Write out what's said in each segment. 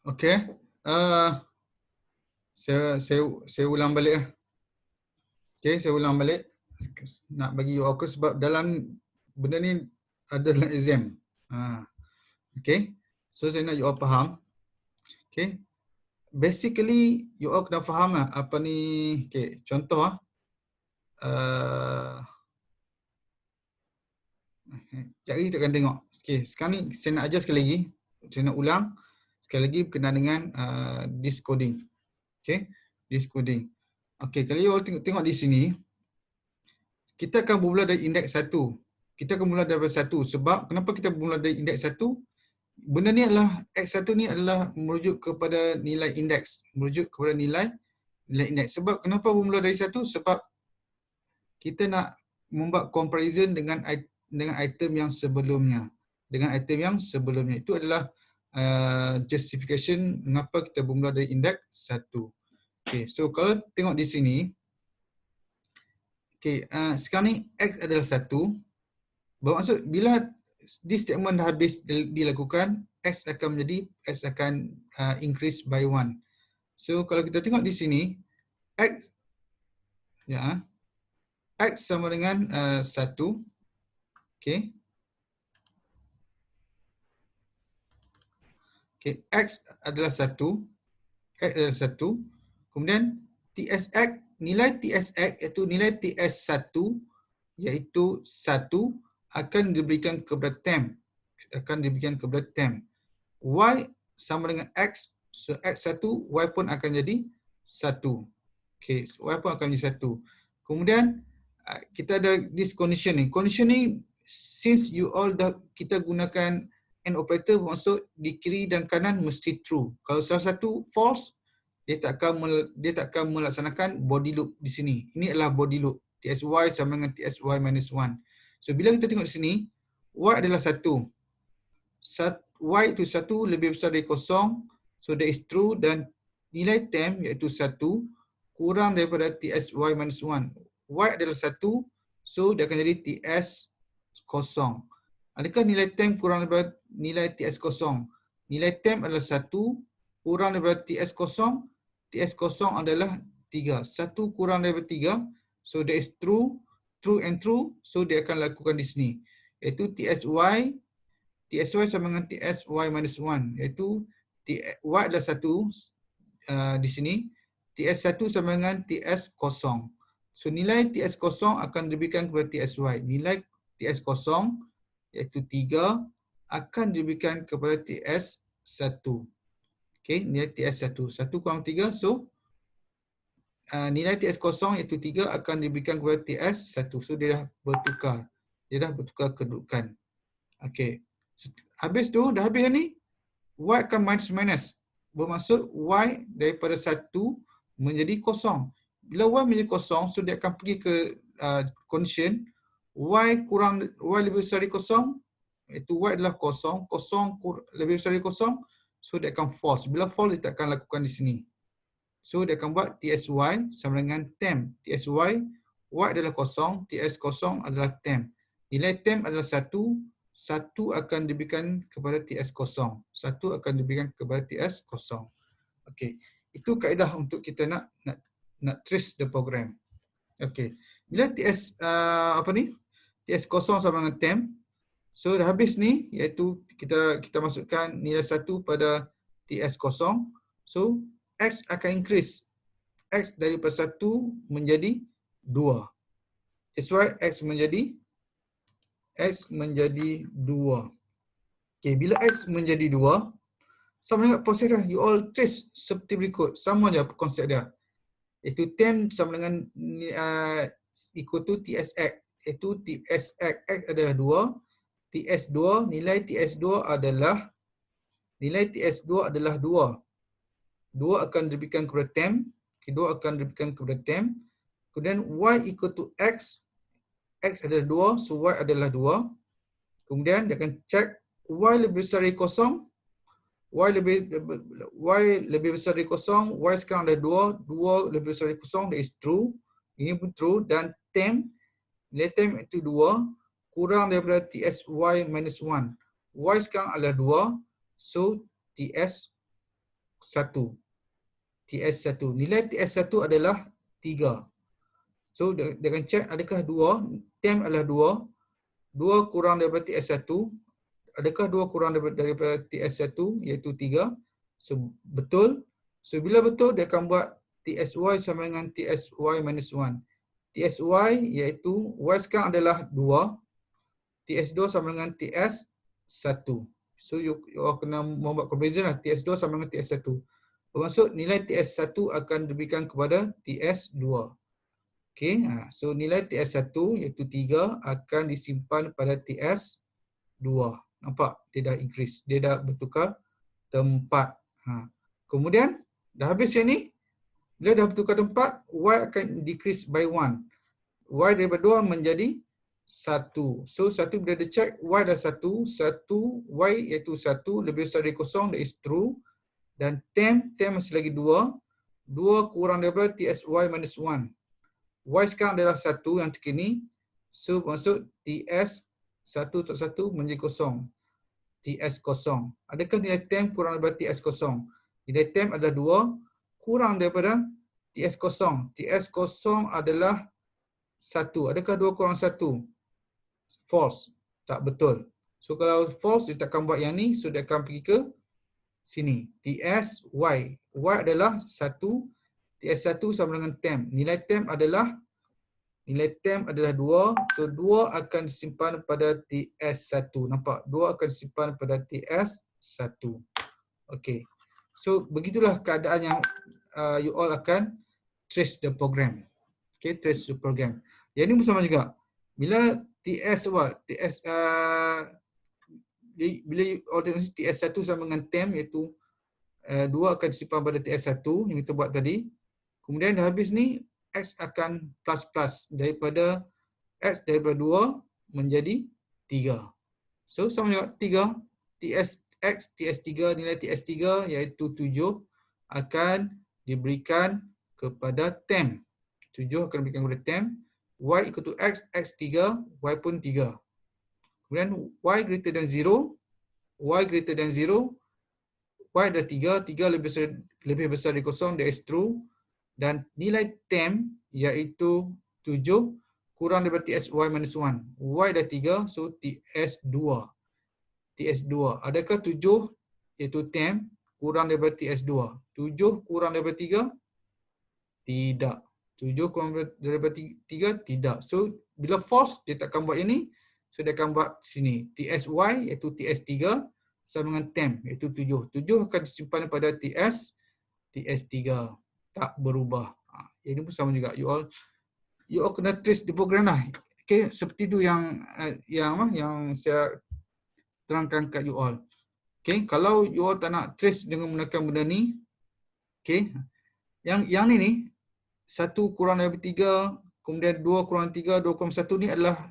Okey. Saya ulang balik lah. Okey, saya ulang balik. Nak bagi you all sebab dalam benda ni ada dalam exam. Okey. So saya nak you all faham. Okey. Basically you all kena faham lah apa ni. Okey, contoh ah. Sekejap lagi kita akan tengok. Okey, sekarang ni saya nak ajar sekali lagi. Saya nak ulang sekali lagi berkenaan dengan decoding. Okey, decoding. Okey, kalau you all tengok di sini, kita akan bermula dari indeks 1. Kita akan mula daripada 1 sebab kenapa kita bermula dari indeks 1? Benda ni adalah X1 ni adalah merujuk kepada nilai indeks, merujuk kepada nilai indeks. Sebab kenapa bermula dari 1? Sebab kita nak membuat comparison dengan item yang sebelumnya. Dengan item yang sebelumnya. Itu adalah justification mengapa kita bermula dari indeks 1. Okay, so kalau tengok di sini, okay, sekarang ni X adalah 1. Bermaksud bila this statement dah habis dilakukan, X akan increase by 1. So kalau kita tengok di sini, X sama dengan 1. Okay. Okay, X adalah 1. X adalah 1. Kemudian TSX, nilai TSX iaitu nilai TS1 iaitu 1 akan diberikan kepada temp. Akan diberikan kepada temp. Y sama dengan X. So X1, Y pun akan jadi 1. Okay, so Y pun akan jadi 1. Kemudian kita ada this condition ni. Condition ni since you all kita gunakan AND operator, bermaksud di kiri dan kanan mesti true. Kalau salah satu false, dia tak akan melaksanakan body loop di sini. Ini adalah body loop. TSY sama dengan TSY minus 1. So bila kita tengok di sini, Y adalah 1. Y itu 1 lebih besar dari 0. So that is true dan nilai temp iaitu 1 kurang daripada TSY minus 1. Y adalah 1, so dia akan jadi TS 0. Adakah nilai temp kurang daripada nilai TS 0? Nilai temp adalah 1 kurang daripada TS 0. TS 0 adalah 3. 1 kurang daripada 3, so that is true. True and true, so dia akan lakukan di sini. Iaitu TSY sama dengan TSY minus 1. Iaitu Y adalah 1 di sini. TS1 sama dengan TS 0. So nilai TS 0 akan diberikan kepada TSY. Nilai TS 0 iaitu 3 akan diberikan kepada TS1. Okey, nilai TS1. 1 kurang 3, so nilai TS 0 iaitu 3 akan diberikan kepada TS1. So dia dah bertukar. Dia dah bertukar kedudukan. Okey. So, habis tu, dah habis ni, Y akan minus. Bermaksud Y daripada 1 menjadi 0. Bila Y menjadi 0, so dia akan pergi ke condition Y lebih besar dari 0, iaitu Y adalah 0, 0 lebih besar dari 0, so dia akan false. Bila false, dia tak akan lakukan di sini. So dia akan buat TSY sama dengan temp. TSY, Y adalah 0, TS 0 adalah temp. Nilai temp adalah 1, 1 akan diberikan kepada TS 0. 1 akan diberikan kepada TS 0. Okey. Itu kaedah untuk kita nak trace the program. Okey. Bila TS TS 0 sama dengan temp. So dah habis ni, iaitu kita masukkan nilai 1 pada TS 0. So X akan increase. X daripada 1 menjadi 2. That's why X menjadi 2. Okay, bila X menjadi 2, sama dengan proses dah. You all trace seperti berikut. Sama je konsep dia. Iaitu temp sama dengan equal to TSX. Iaitu TSX X adalah 2. TS2, nilai TS2 adalah 2. 2 akan diberikan kepada temp. Kedua akan diberikan kepada temp. Kemudian Y equal to X. X adalah 2, so Y adalah 2. Kemudian dia akan check Y lebih besar dari 0. Y lebih besar dari 0. Y sekarang ada 2. 2 lebih besar dari 0. That is true. Ini pun true. Dan temp, nilai temp itu 2. Kurang daripada TSY minus 1. Y sekarang adalah 2. So TS 1. TS1. Nilai TS1 adalah 3. So dia akan check adakah 2, temp adalah 2. 2 kurang daripada TS1. Adakah 2 kurang daripada TS1 iaitu 3. So betul. So bila betul dia akan buat TSY sama dengan TSY minus 1. TSY iaitu Y sekarang adalah 2. TS2 sama dengan TS1. So you kena membuat comparison lah. TS2 sama dengan TS1. Bermaksud nilai TS1 akan diberikan kepada TS2. Okey, so nilai TS1 iaitu 3 akan disimpan pada TS2. Nampak? Dia dah increase. Dia dah bertukar tempat. Kemudian, dah habis yang ni. Bila dah bertukar tempat, Y akan decrease by 1. Y daripada 2 menjadi 1. So, 1 bila dia check, Y dah 1. 1, Y iaitu 1 lebih besar dari 0, that is true. Dan temp masih lagi 2. 2 kurang daripada TSY minus 1. Y sekarang adalah 1 yang terkini. So, maksud TS1 menjadi 0. TS0. Adakah nilai temp kurang daripada TS0? Nilai temp adalah 2 kurang daripada TS0. TS0 adalah 1. Adakah 2 kurang 1? False. Tak betul. So kalau false, dia takkan buat yang ni. So dia akan pergi ke sini. TSY. Y adalah 1. TS1 sama dengan temp. Nilai temp adalah 2. So 2 akan disimpan pada TS1. Nampak? 2 akan disimpan pada TS1. Okey. So begitulah keadaan yang you all akan trace the program. Okay, trace the program. Yang ini sama juga. Bila bila you all tengok TS1 sama dengan temp iaitu 2 akan disimpan pada TS1 yang kita buat tadi. Kemudian dah habis ni X akan plus daripada X daripada 2 menjadi 3. So sama juga 3 TSX TS3 nilai TS3 iaitu 7 akan diberikan kepada temp. 7 akan diberikan kepada temp. Y equal to X, X 3, Y pun 3. Kemudian Y greater than 0, Y greater than 0, Y adalah 3, 3 lebih besar dari 0, that is true. Dan nilai temp iaitu 7 kurang daripada TSY minus 1. Y dah 3, so TS2. TS2. Adakah 7 iaitu temp kurang daripada TS2? 7 kurang daripada 3? Tidak. 7 kurang daripada 3? Tidak. So, bila false, dia takkan buat yang ni. So, dia akan buat sini. TSY iaitu TS3 sama dengan temp iaitu 7. 7 akan disimpan pada TS3. Tak berubah. Ini pun sama juga. You all kena trace di program lah. Okay, seperti itu yang saya terangkan kat you all. Okay, kalau you all tak nak trace dengan menggunakan benda ni, okay, yang ni 1 kurang daripada 3, kemudian 2 kurang 3, 2 kurang 1 ni adalah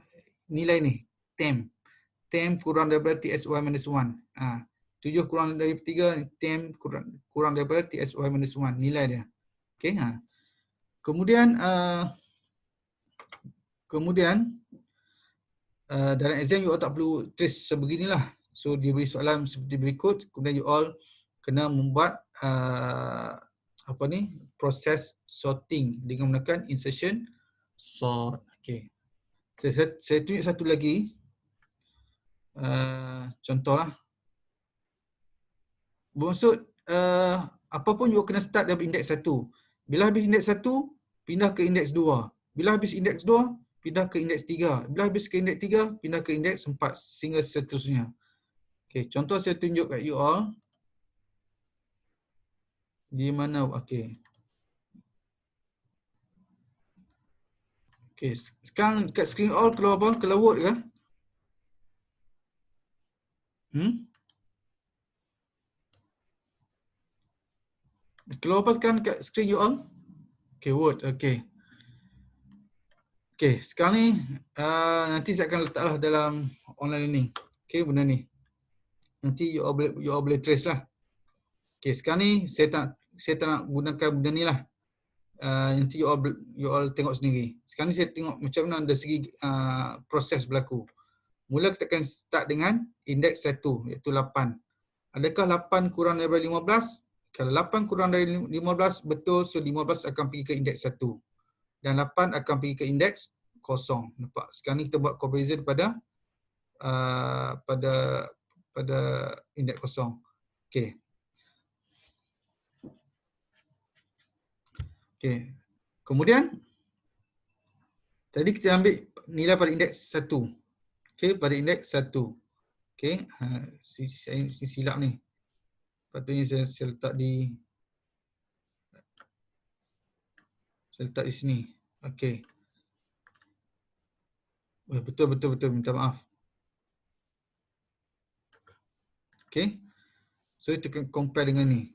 nilai ni, temp. Temp kurang daripada TSY minus 1. 7 kurang daripada 3, temp kurang daripada TSY minus 1, nilai dia. Okay, Kemudian dalam exam you all tak perlu trace sebeginilah. So dia beri soalan seperti berikut, kemudian you all kena membuat proses sorting dengan menggunakan insertion sort. Okay. Saya tunjuk satu lagi contohlah. Bermaksud apapun you kena start dari indeks 1. Bila habis indeks 1, pindah ke indeks 2. Bila habis indeks 2, pindah ke indeks 3. Bila habis ke indeks 3, pindah ke indeks 4 sehingga seterusnya. Okay, contoh saya tunjuk kat you all. Di mana? Okay. Okay, sekarang kat screen all keluar apa? Keluar Word ke? Keluar apa sekarang kat screen you all? Okay, Word. Okay. Okay, sekarang ni nanti saya akan letaklah dalam online ni. Okay, benda ni. Nanti you all boleh trace lah. Okay, sekarang ni saya tak nak gunakan benda ni lah. Nanti you all tengok sendiri. Sekarang ni saya tengok macam mana dari segi proses berlaku. Mula kita akan start dengan indeks 1 iaitu 8. Adakah 8 kurang daripada 15? Kalau 8 kurang dari 15 betul, so 15 akan pergi ke indeks 1. Dan 8 akan pergi ke indeks 0. Nampak? Sekarang ni kita buat comparison pada pada indeks 0. Okey. Okey. Kemudian tadi kita ambil nilai pada indeks 1. Okey, pada indeks 1. Okey, saya silap ni. Patutnya saya letak di sini. Okey. Betul, minta maaf. Okey. So kita compare dengan ni.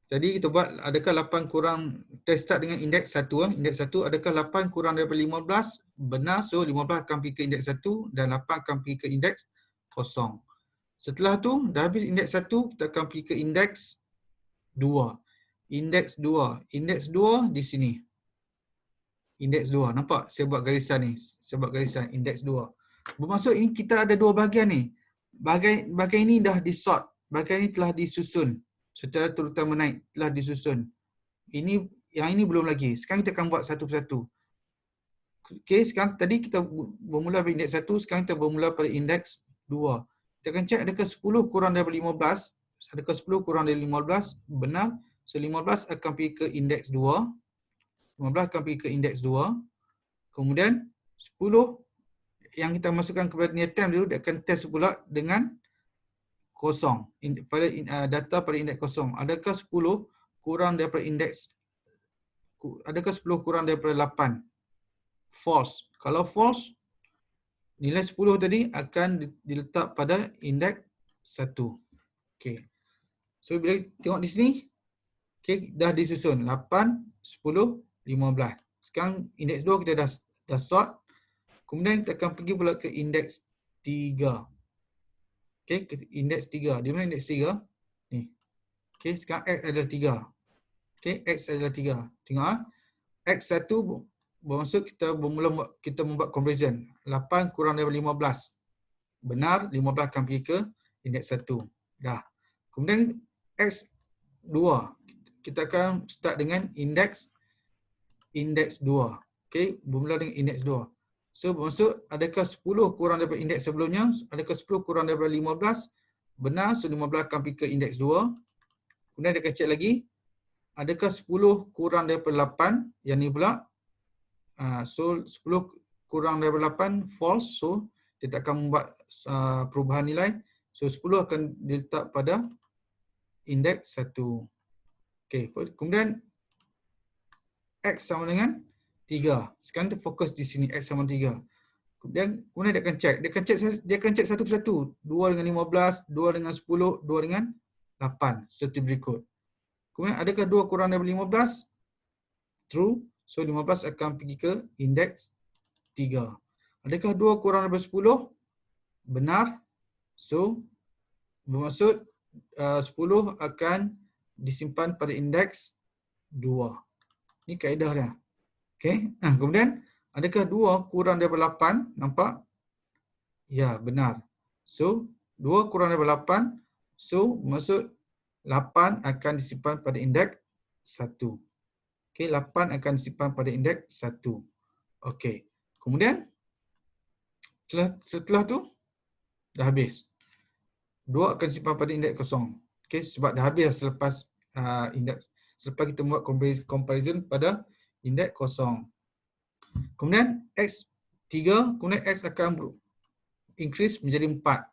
Jadi kita buat adakah 8 kurang, kita start dengan indeks 1. Indeks 1 adakah 8 kurang daripada 15? Benar, so 15 akan pergi ke indeks 1 dan 8 akan pergi ke indeks 0. Setelah tu, dah habis indeks 1, kita akan pergi ke indeks 2. Indeks 2. Indeks 2 di sini. Indeks 2. Nampak? Saya buat garisan ni. Saya buat garisan indeks 2. Bermaksud ini kita ada dua bahagian ni. Bahagian ini dah di-sort. Bahagian ini telah disusun. Secara terutama naik telah disusun. Yang ini belum lagi. Sekarang kita akan buat satu persatu. Okey, sekarang tadi kita bermula pada indeks 1, sekarang kita bermula pada indeks 2. Kita akan cek adakah 10 kurang daripada 15. Adakah 10 kurang dari 15? Benar. So 15 akan pergi ke indeks 2. 15 akan pergi ke indeks 2. Kemudian 10 yang kita masukkan kepada niatan dulu, dia akan test pula dengan 0. Pada data pada indeks 0. Adakah 10 kurang daripada indeks, adakah 10 kurang daripada 8? False. Kalau false, nilai 10 tadi akan diletak pada indeks 1. Okey. So bila tengok di sini, okey, dah disusun 8, 10, 15. Sekarang indeks 2 kita dah sort. Kemudian kita akan pergi pula ke indeks 3. Okey, ke indeks 3. Di mana indeks 3? Ni. Okey, sekarang X adalah 3. Okey, X adalah 3. Tengok ah. X1 bermaksud kita membuat comparison. 8 kurang daripada 15. Benar, 15 akan pergi ke indeks 1. Dah. Kemudian X2. Kita akan start dengan indeks 2. Okey, bermula dengan indeks 2. So bermaksud adakah 10 kurang daripada indeks sebelumnya? Adakah 10 kurang daripada 15? Benar, so 15 akan pergi ke indeks 2. Kemudian dia akan cek lagi. Adakah 10 kurang daripada 8? Yang ni pula. So 10 kurang daripada 8 false. So dia tak akan membuat perubahan nilai. So 10 akan diletak pada indeks 1. Okey, kemudian X sama dengan 3. Sekarang kita fokus di sini X sama 3. Kemudian dia akan cek. Dia akan cek satu persatu. 2 dengan 15, 2 dengan 10, 2 dengan 8 seperti berikut. Kemudian adakah 2 kurang daripada 15? True. So 15 akan pergi ke indeks 3. Adakah 2 kurang daripada 10? Benar. So bermaksud 10 akan disimpan pada indeks 2. Ini kaedah dia. Okey. Kemudian adakah 2 kurang daripada 8? Nampak? Ya, benar. So 2 kurang daripada 8. So maksud 8 akan disimpan pada indeks 1. Okey, 8 akan disimpan pada indeks 1. Okey. Kemudian setelah tu dah habis. 2 akan disimpan pada indeks 0. Okey, sebab dah habis selepas indeks, selepas kita buat comparison pada indeks 0. Kemudian X3, kemudian X akan increase menjadi 4.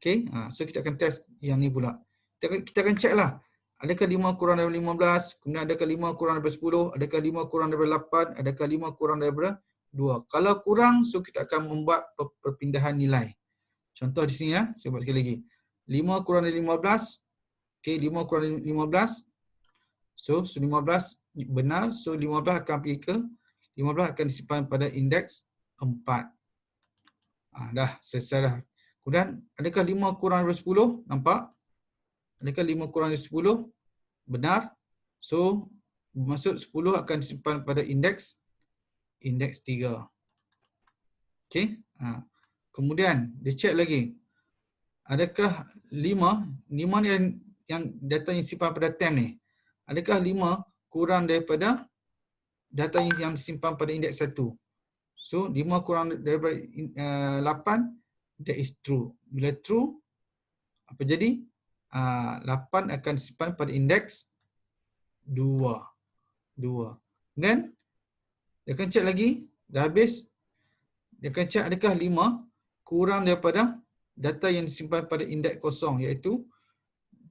Okey, so kita akan test yang ni pula. Kita akan check lah. Adakah 5 kurang daripada 15? Kemudian adakah 5 kurang daripada 10? Adakah 5 kurang daripada 8? Adakah 5 kurang daripada 2? Kalau kurang, so kita akan membuat perpindahan nilai. Contoh di sini ya, saya buat sekali lagi. 5 kurang dari 15. Okey, 5 kurang dari 15. So 15 benar. So 15 akan pergi ke 15 akan disimpan pada indeks 4. Dah selesai dah. Kemudian adakah 5 kurang daripada 10? Nampak? Adakah 5 kurang dari 10? Benar. So bermaksud 10 akan disimpan pada indeks 3. Okey. Kemudian dia check lagi. Adakah 5 ni data yang disimpan pada temp ni, adakah 5 kurang daripada data yang disimpan pada indeks 1? So 5 kurang daripada 8, that is true. Bila true, apa jadi? 8 akan disimpan pada indeks 2. Dan dia akan check lagi, dah habis. Dia akan check adakah 5 kurang daripada data yang disimpan pada indeks kosong, iaitu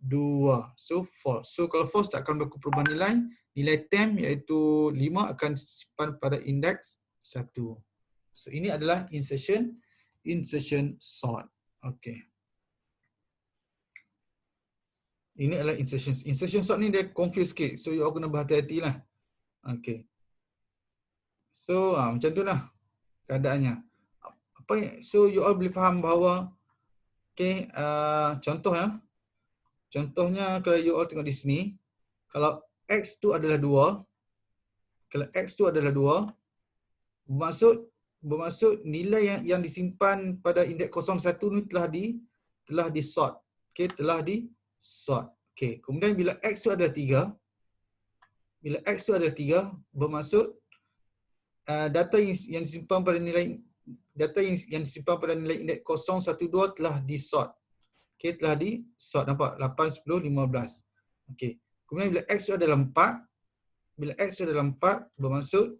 2. So false. So kalau false tak akan berlaku perubahan nilai. Nilai temp iaitu 5 akan disimpan pada indeks 1. So ini adalah insertion sort. Okey. Ini adalah insertion sort ni dia confuse sikit. So you all kena berhati-hatilah. Okey. So macam itulah keadaannya. So you all boleh faham bahawa okey, contoh ya. Contohnya kalau you all tengok di sini, kalau X tu adalah 2, bermaksud nilai yang disimpan pada indeks 01 ni telah di sort. Okey, telah di sort. Okey, kemudian bila X tu adalah 3, bermaksud data yang disimpan pada nilai indeks 012 telah di sort. Okey, telah di sort, nampak 8, 10, 15. Okey. Kemudian bila X tu adalah 4, bermaksud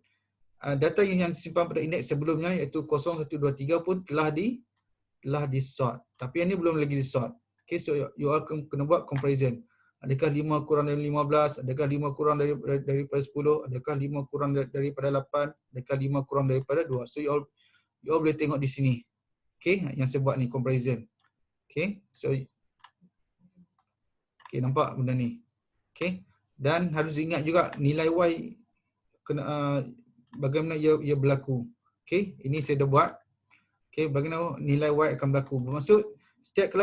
data yang disimpan pada indeks sebelumnya iaitu 0123 pun telah di sort. Tapi yang ni belum lagi di sort. Okey, so you all kena buat comparison. Adakah 5 kurang dari 15? Adakah 5 kurang daripada 10? Adakah 5 kurang daripada 8? Adakah 5 kurang daripada 2? So you all boleh tengok di sini. Okey, yang saya buat ni comparison. Okey, so okey, nampak benda ni. Okey, dan harus ingat juga nilai Y kena bagaimana ia berlaku. Okey, ini saya dah buat. Okey, bagaimana nilai Y akan berlaku. Bermaksud setiap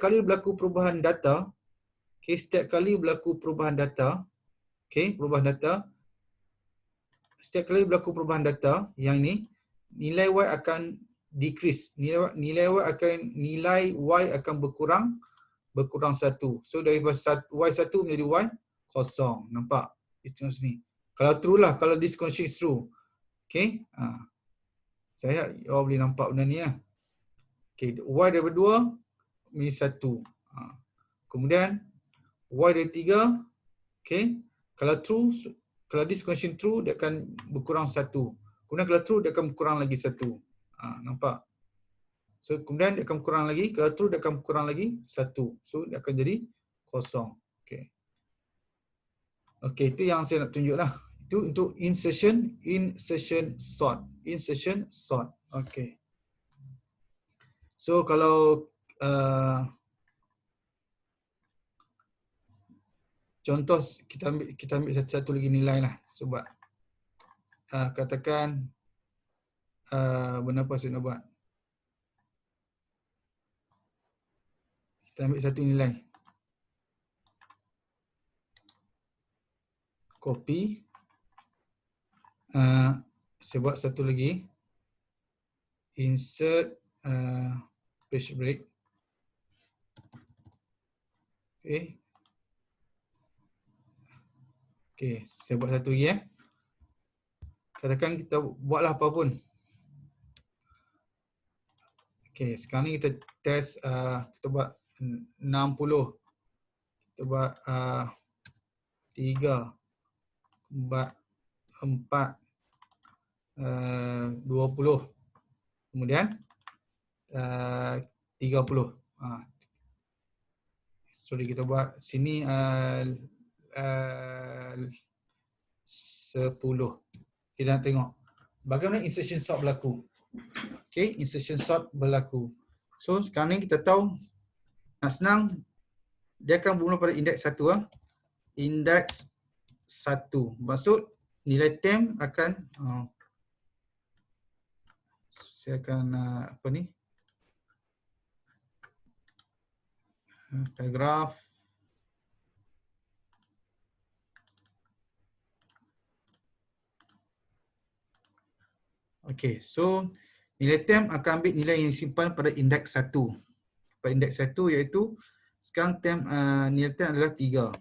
kali berlaku perubahan data, okey, setiap kali berlaku perubahan data, yang ini, nilai Y akan decrease. Nilai Y akan berkurang 1. So daripada Y1 menjadi Y0. Nampak? Itu sini. Kalau true lah, kalau this condition is true. Okey. Saya harap you all boleh nampak benda ni lah. Okey, Y daripada 2 menjadi 1. Kemudian Y dari 3, okey. Kalau this condition true, dia akan berkurang 1. Kemudian kalau true, dia akan berkurang lagi 1. Nampak? So kemudian dia akan berkurang lagi. Kalau true, dia akan berkurang lagi 1. So dia akan jadi 0. Okey. Okey, itu yang saya nak tunjuk lah. Itu untuk insertion sort. Okey. So kalau contoh kita ambil satu lagi nilai lah. Sebab katakan benda apa saya nak buat. Kita ambil satu nilai. Copy. Saya buat satu lagi. Insert page break. Okey. Okey, saya buat satu lagi . Katakan kita buatlah apa pun. Okey, sekarang ni kita test kita buat 60. Kita buat 3. Buat 4. 20. Kemudian 30. Sorry, kita buat sini 10. Kita nak tengok bagaimana insertion sort berlaku. Okey, insertion sort berlaku. So sekarang ni kita tahu, nak senang, dia akan bermula pada indeks 1. Indeks 1. Maksud nilai temp akan saya akan apa ni? Paragraf. Okey, so nilai temp akan ambil nilai yang disimpan pada indeks 1. Pada indeks 1 iaitu sekarang nilai temp adalah 3.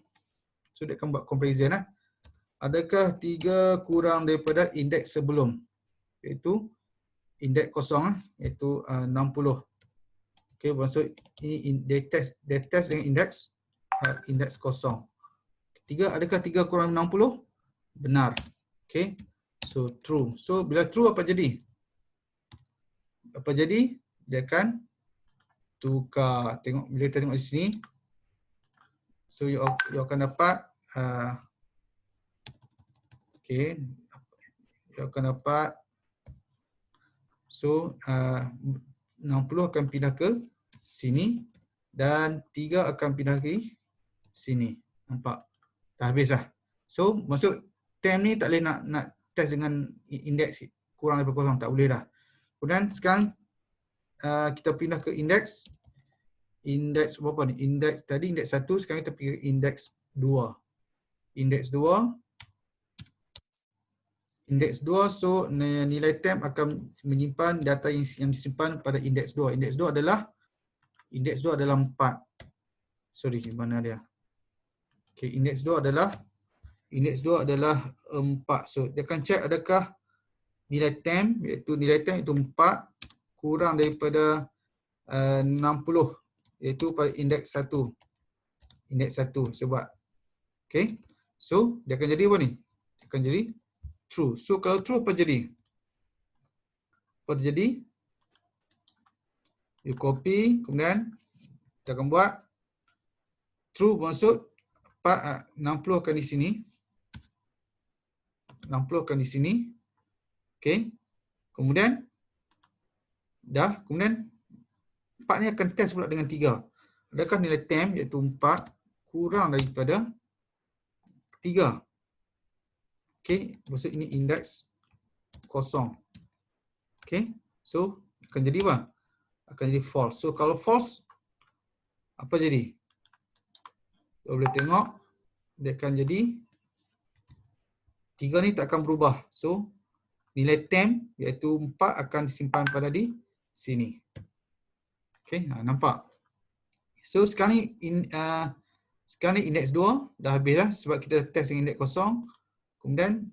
So dia akan buat comparison lah. Adakah 3 kurang daripada indeks sebelum? Iaitu indeks kosong lah, iaitu 60. Okey, maksud ini dia test dengan indeks kosong. 3, adakah 3 kurang 60? Benar. Okey. So true. So bila true apa jadi? Apa jadi? Dia akan tukar. Tengok bila kita tengok di sini. So you akan dapat okey. You akan dapat so 60 akan pindah ke sini dan 3 akan pindah ke sini. Nampak? Dah habis dah. So maksud temp ni tak boleh nak test dengan indeks kurang daripada kosong, tak boleh dah. Kemudian sekarang kita pindah ke indeks berapa ni? Indeks tadi indeks 1, sekarang kita pergi ke indeks 2. Indeks 2, so nilai temp akan menyimpan data yang disimpan pada indeks 2. Indeks 2 adalah 4. Sorry, mana dia? Okey, indeks 2 adalah 4. So dia akan check adakah nilai temp iaitu 4 kurang daripada 60 iaitu pada indeks 1. Indeks 1 sebab. Okey. So dia akan jadi apa ni? Dia akan jadi true. So kalau true apa jadi? Apa jadi? You copy, kemudian kita akan buat true maksud 60 akan di sini. 60 akan di sini. Okey. Kemudian kemudian 4 ni akan test pula dengan 3. Adakah nilai temp iaitu 4 kurang daripada 3? Okey, maksud ini indeks kosong. Okey. So akan jadi apa? Akan jadi false. So kalau false apa jadi? Kita boleh tengok dia akan jadi 3 ni tak akan berubah. So nilai temp iaitu 4 akan disimpan pada di sini. Okey, nampak? So sekarang ni indeks 2 dah habis dah sebab kita test dengan indeks kosong. Kemudian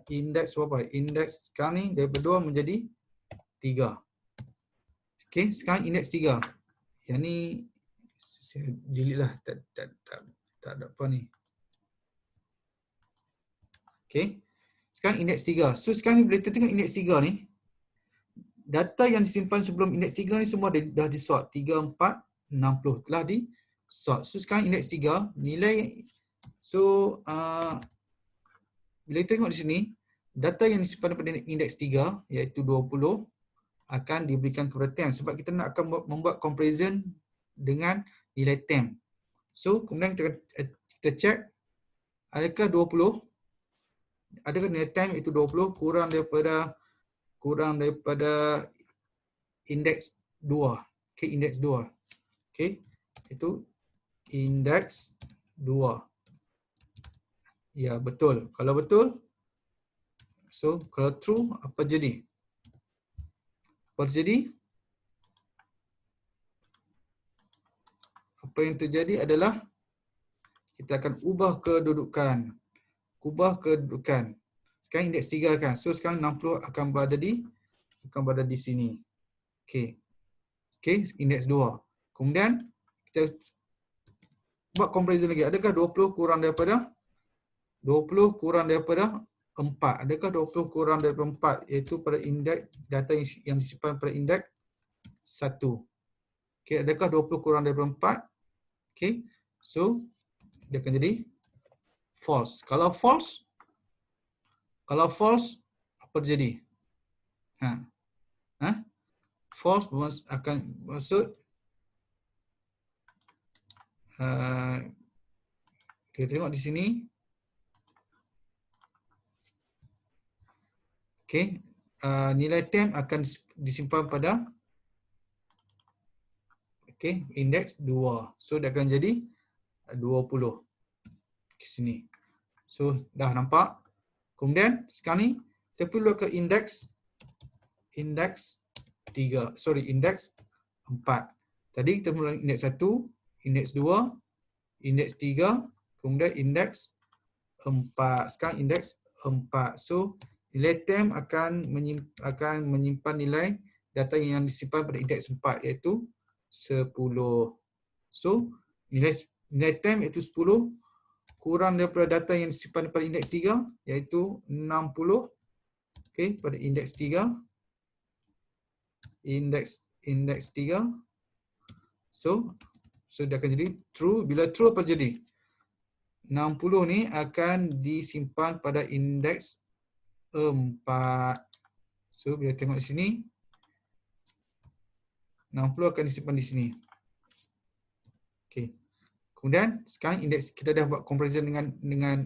indeks berapa? Indeks sekarang ni daripada 2 menjadi 3. Okey, sekarang indeks 3. Yang ni saya delete lah, tak ada apa ni. Okey. Sekarang indeks 3. So sekarang ni bila kita tengok indeks 3 ni, data yang disimpan sebelum indeks 3 ni semua dah di-sort. 3, 4, 60 telah di-sort. So sekarang indeks 3 nilai bila kita tengok di sini, data yang disimpan pada indeks 3 iaitu 20 akan diberikan kepada temp sebab kita nak akan membuat comparison dengan nilai temp. So kemudian kita check adakah nilai temp itu 20 kurang daripada indeks 2. Okey, indeks 2. Okey, itu indeks 2. Ya, betul. Kalau betul, so kalau true apa jadi? Apa terjadi? Apa yang terjadi adalah kita akan ubah kedudukan. Sekarang indeks 3 kan. So sekarang 60 akan berada di sini. Okey. Okey, indeks 2. Kemudian kita buat comparison lagi. Adakah 20 kurang daripada 4? Adakah 20 kurang daripada 4 iaitu pada indeks data yang disimpan pada indeks 1. Okey, adakah 20 kurang daripada 4? Okey. So dia akan jadi false. Kalau false apa terjadi? False akan maksud kita tengok di sini. Okey, nilai temp akan disimpan pada indeks 2. So dia akan jadi 20 ke sini. So dah nampak. Kemudian sekarang ni kita perlu ke indeks 3. Sorry, indeks 4. Tadi kita mula indeks 1, indeks 2, indeks 3, kemudian indeks 4. Sekarang indeks 4. So, nilai temp akan menyimpan nilai data yang disimpan pada indeks 4 iaitu 10. So, nilai temp iaitu 10 kurang daripada data yang disimpan pada indeks 3 iaitu 60. Okey, pada indeks 3. Indeks 3. So dia akan jadi true. Bila true apa jadi? 60 ni akan disimpan pada indeks 4. So bila tengok di sini 60 akan disimpan di sini. Okey. Kemudian sekarang indeks kita dah buat comparison dengan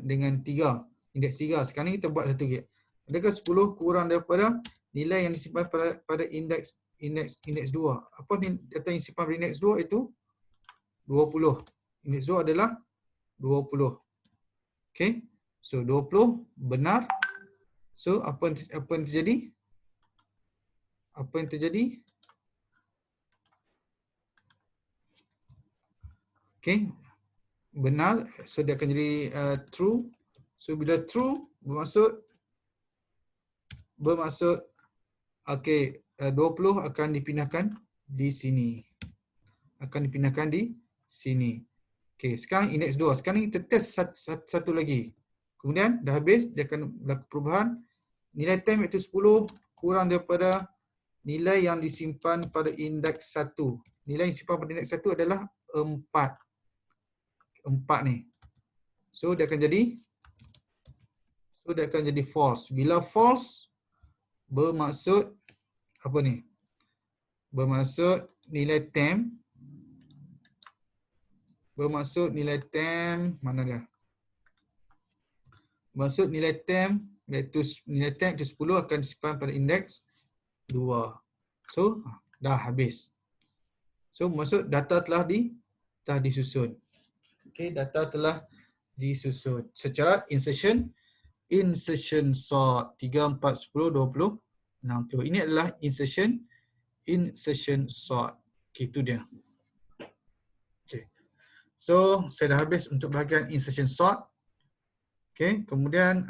3. Indeks 3. Sekarang ni kita buat satu lagi. Adakah 10 kurang daripada nilai yang disimpan pada indeks 2? Apa ni data yang disimpan pada indeks 2 itu 20. Indeks 2 adalah 20. Okey. So 20 benar. So apa yang terjadi? Apa yang terjadi? Okey. Benar. So dia akan jadi true. So bila true bermaksud okey, 20 akan dipindahkan di sini. Akan dipindahkan di sini. Okey, sekarang indeks 2. Sekarang kita test satu lagi. Kemudian dah habis, dia akan berlaku perubahan. Nilai temp iaitu 10 kurang daripada nilai yang disimpan pada indeks 1. Nilai yang disimpan pada indeks 1 adalah 4. 4 ni. So dia akan jadi false. Bila false bermaksud apa ni? Bermaksud nilai temp mana dia? Maksud nilai temp iaitu 10 akan disimpan pada indeks 2. So dah habis. So maksud data telah disusun. Okey, data telah disusun secara insertion sort 3, 4, 10, 20, 60. Ini adalah insertion sort. Okey, itu dia. Okey. So saya dah habis untuk bahagian insertion sort. Okey, kemudian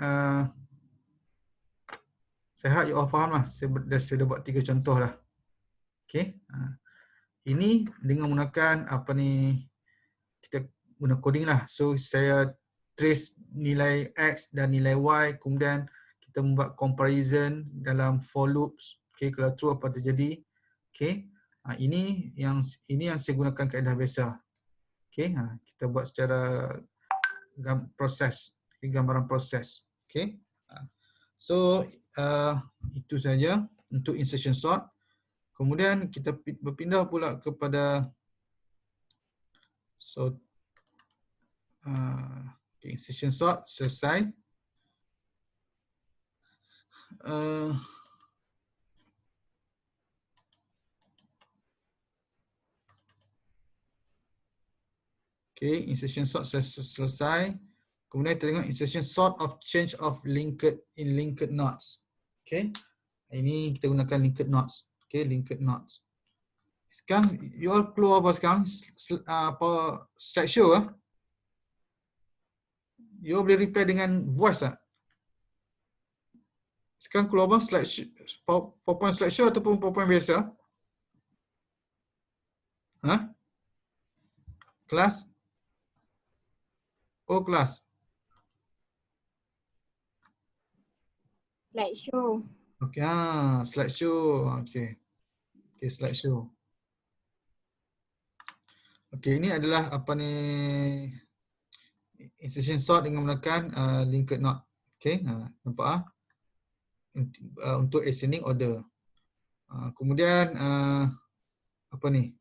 saya harap you all faham lah. Saya dah buat 3 contoh lah. Okey. Ini dengan menggunakan apa ni, kita guna coding lah. So saya trace nilai X dan nilai Y, kemudian kita membuat comparison dalam for loops. Okey, kalau true apa terjadi. Okey. Ini yang saya gunakan kaedah biasa. Okey, kita buat secara gambaran proses. Okey. So itu saja untuk insertion sort. Kemudian kita berpindah pula kepada insertion sort selesai. Insertion sort selesai. Kemudian kita tengok insertion sort of change of linked nodes. Okay. Ini kita gunakan linked nodes. Okay, linked nodes. Sekarang you all keluar apa sekarang? Slideshow. You all boleh reply dengan voice tak? Sekarang keluar apa? PowerPoint slideshow ataupun PowerPoint biasa? Kelas? Oh, kelas. Slideshow. Okey, slideshow. Okey. Okey, slideshow. Okey, ini adalah apa ni, insertion sort dengan menggunakan linked node. Okey, nampak untuk ascending order. Kemudian apa ni?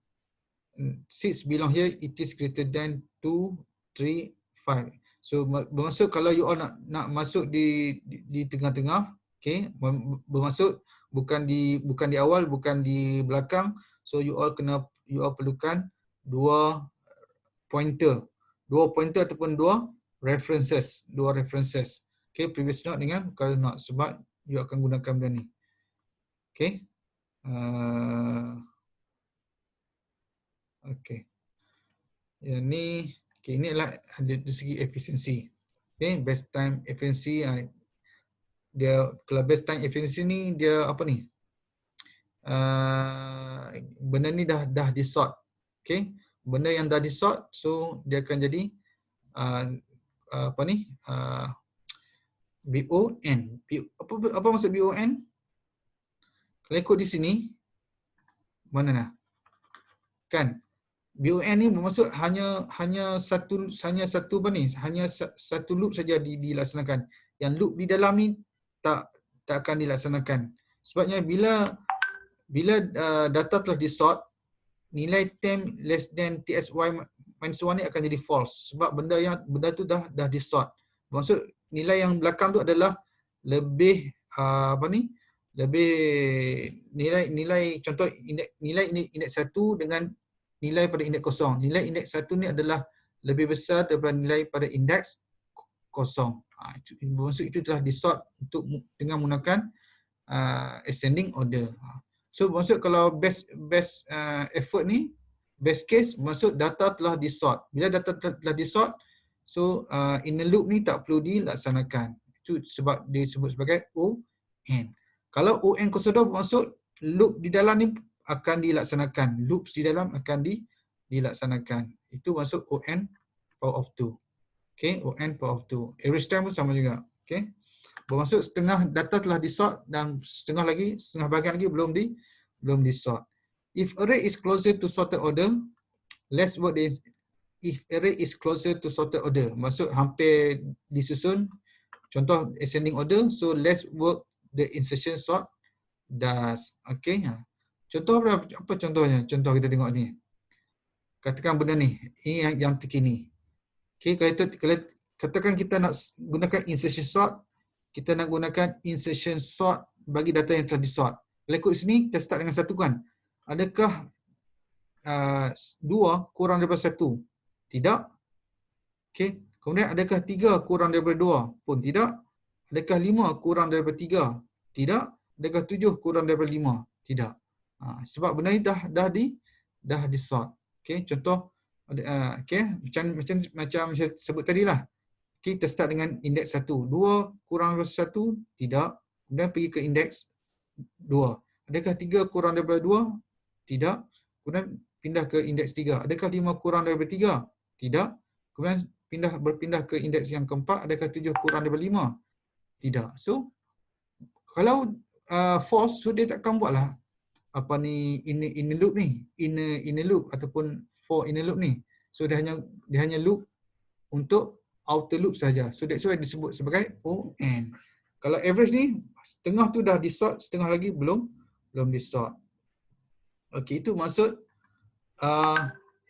6 belong here, it is greater than 2, 3, 5. So bermaksud kalau you all nak masuk di tengah-tengah, okey, bermaksud bukan di awal, bukan di belakang. So you all perlukan dua pointer ataupun dua references. Okey, previous node dengan current node, sebab you akan gunakan benda ni. Okey. Okey. Yang ni, okay, ini adalah dari segi efisiensi. Okay, best time efficiency, dia kalau best time efficiency ni dia apa ni? Benda ni dah di sort. Okay, benda yang dah di sort, so dia akan jadi apa ni? BON. Apa maksud BON? Kalau ikut di sini, mana nak? Kan? BON ni bermaksud hanya satu apa ni? Hanya satu loop saja dilaksanakan. Yang loop di dalam ni tak akan dilaksanakan. Sebabnya bila data telah di-sort, nilai temp less than TSY minus 1 ni akan jadi false. Sebab benda tu dah di-sort. Maksud nilai yang belakang tu adalah lebih apa ni? Lebih nilai contoh nilai indeks 1 dengan nilai pada indeks kosong. Nilai indeks 1 ni adalah lebih besar daripada nilai pada indeks kosong. Maksud itu telah di-sort dengan menggunakan ascending order. So maksud kalau best effort ni, best case maksud data telah di-sort. Bila data telah di-sort, so inner loop ni tak perlu dilaksanakan. Itu sebab disebut sebagai ON. Kalau ON kosong bermaksud loop di dalam ni akan dilaksanakan. Loops di dalam akan dilaksanakan. Itu maksud ON power of 2. Okay, ON power of 2. Average time pun sama juga. Okay. Bermaksud setengah data telah di-sort dan setengah bahagian lagi belum di-sort. If array is closer to sorted order, less work if array is closer to sorted order, maksud hampir disusun, contoh ascending order, so less work the insertion sort does. Okay. Contoh apa contohnya? Contoh kita tengok ni. Katakan benda ni, ini yang terkini. Okay, kalau katakan kita nak gunakan insertion sort, kita nak gunakan insertion sort bagi data yang telah di-sort. Kalau ikut sini, kita start dengan 1 kan. Adakah 2 kurang daripada 1? Tidak. Okay. Kemudian adakah 3 kurang daripada 2? Pun tidak. Adakah 5 kurang daripada 3? Tidak. Adakah 7 kurang daripada 5? Tidak. Sebab benda ni dah di-sort. Okay. Contoh, okay. Macam saya sebut tadi lah. Okay, kita start dengan indeks 1. 2 kurang daripada 1? Tidak. Kemudian pergi ke indeks 2. Adakah 3 kurang daripada 2? Tidak. Kemudian pindah ke indeks 3. Adakah 5 kurang daripada 3? Tidak. Kemudian berpindah ke indeks yang keempat. Adakah 7 kurang daripada 5? Tidak. So, kalau false, so dia takkan buatlah apa ni inner loop ni. Inner loop ataupun for inner loop ni. So, dia hanya loop untuk outer loop saja. So that's why disebut sebagai ON. Kalau average ni, setengah tu dah di-sort, setengah lagi belum di-sort. Okey, itu maksud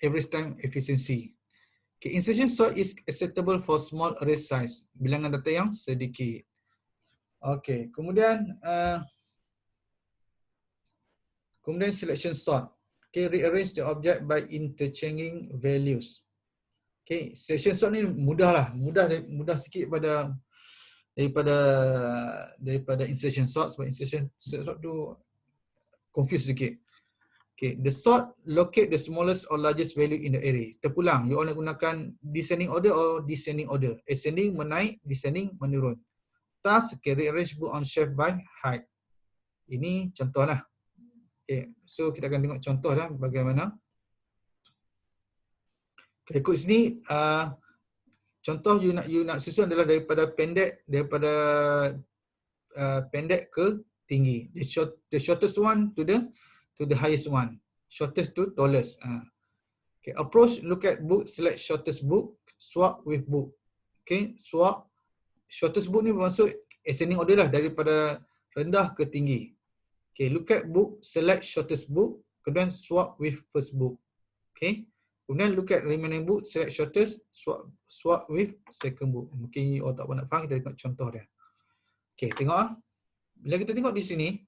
average time efficiency. Okay, insertion sort is acceptable for small array size, bilangan data yang sedikit. Okey, kemudian selection sort. Okay, rearrange the object by interchanging values. Okay, selection sort ni mudah sikit daripada insertion sort, sebab insertion sort tu confuse sikit. Okay, the sort locate the smallest or largest value in the array. Terpulang, you all nak gunakan descending order or descending order. Ascending menaik, descending menurun. Task, okay, rearrange book on shelf by height. Ini contoh lah. Okay, so kita akan tengok contoh dah bagaimana. Okay, ikut sini, contoh you nak susun adalah daripada pendek ke tinggi. The shortest one to the highest one. Shortest to tallest. Okay, approach, look at book, select shortest book, swap with book. Okay, swap. Shortest book ni bermaksud ascending order lah, daripada rendah ke tinggi. Okay, look at book, select shortest book, kemudian swap with first book. Okay. Kemudian look at remaining book, select shortest, swap with second book. Mungkin you all tak nak faham, kita tengok contoh dia. Okay, tengok. Bila kita tengok di sini,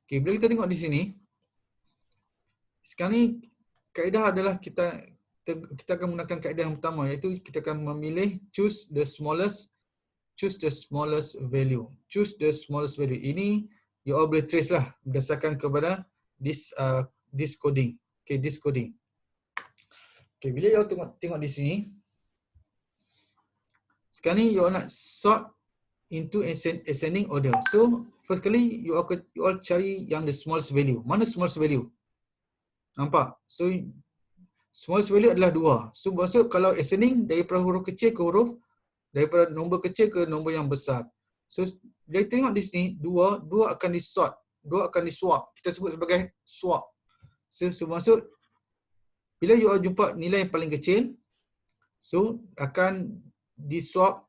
okay, bila kita tengok di sini, sekarang ni kaedah adalah kita kita akan menggunakan kaedah yang pertama, iaitu kita akan memilih choose the smallest value. Choose the smallest value. Ini you all boleh trace lah berdasarkan kepada this coding. Okay, this coding. Okay, bila you all tengok di sini, sekarang ni you all nak sort into ascending order. So first kali you all cari yang the smallest value. Mana smallest value? Nampak? So smallest value adalah 2. So maksud kalau ascending daripada huruf kecil ke daripada nombor kecil ke nombor yang besar. So bila tengok di sini 2 akan di-sort, 2 akan di-swap. Kita sebut sebagai swap. So maksud bila you all jumpa nilai yang paling kecil, so akan di-swap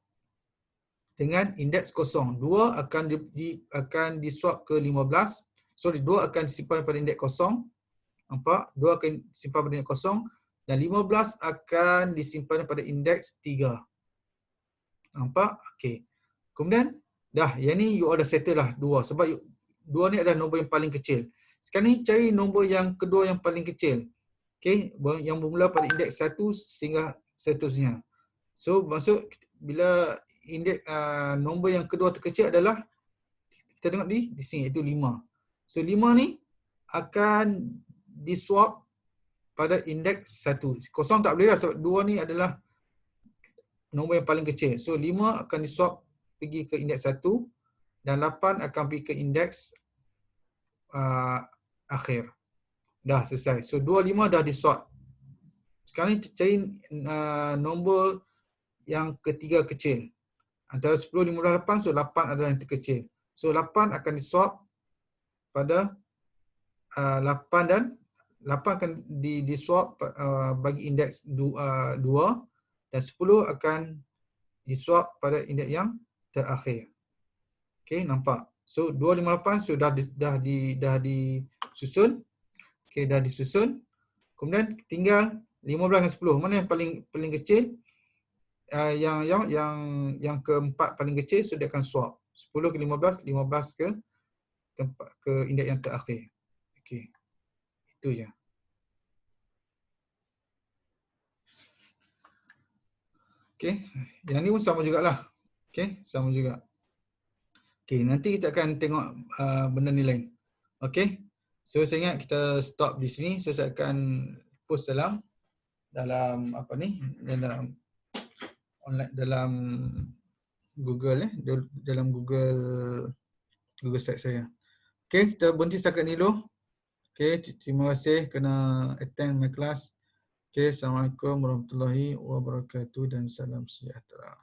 dengan indeks kosong. 2 akan di-swap ke 15. Sorry, 2 akan disimpan pada indeks kosong. Nampak? 2 akan disimpan pada indeks kosong dan 15 akan disimpan pada indeks 3. Nampak? Okey. Kemudian dah yang ni you all dah settle lah 2 sebab 2 ni adalah nombor yang paling kecil. Sekarang ni cari nombor yang kedua yang paling kecil. Okey, yang bermula pada indeks 1 sehingga seterusnya. So maksud bila indeks nombor yang kedua terkecil adalah kita tengok di sini iaitu 5. So 5 ni akan di-swap pada indeks 1. Kosong tak boleh lah sebab 2 ni adalah nombor yang paling kecil. So 5 akan di-swap pergi ke indeks 1 dan 8 akan pergi ke indeks akhir. Dah selesai. So 2, 5 dah di-swap. Sekarang ni cari nombor yang ketiga kecil. Antara 10, 15, 8, so 8 adalah yang terkecil. So 8 akan di-swap pada 8 dan 8 akan di-swap bagi indeks 2 dan 10 akan di-swap pada indeks yang terakhir. Okey, nampak? So 2, 5, 8 so dah disusun. Okey, dah disusun. Kemudian tinggal 15 dan 10. Mana yang paling kecil? Yang keempat paling kecil, so dia akan swap 10 ke 15, 15 ke indeks yang terakhir. Okey. Itu je. Okey, yang ni pun sama jugalah. Okey, sama juga. Okey, nanti kita akan tengok benda ni lain. Okey. So saya ingat kita stop di sini. So saya akan post dalam apa ni? Dalam Google dalam Google Site saya. Okey, kita berhenti setakat ni dulu. Okey, terima kasih kerana attend my class. Okey, Assalamualaikum warahmatullahi wabarakatuh dan salam sejahtera.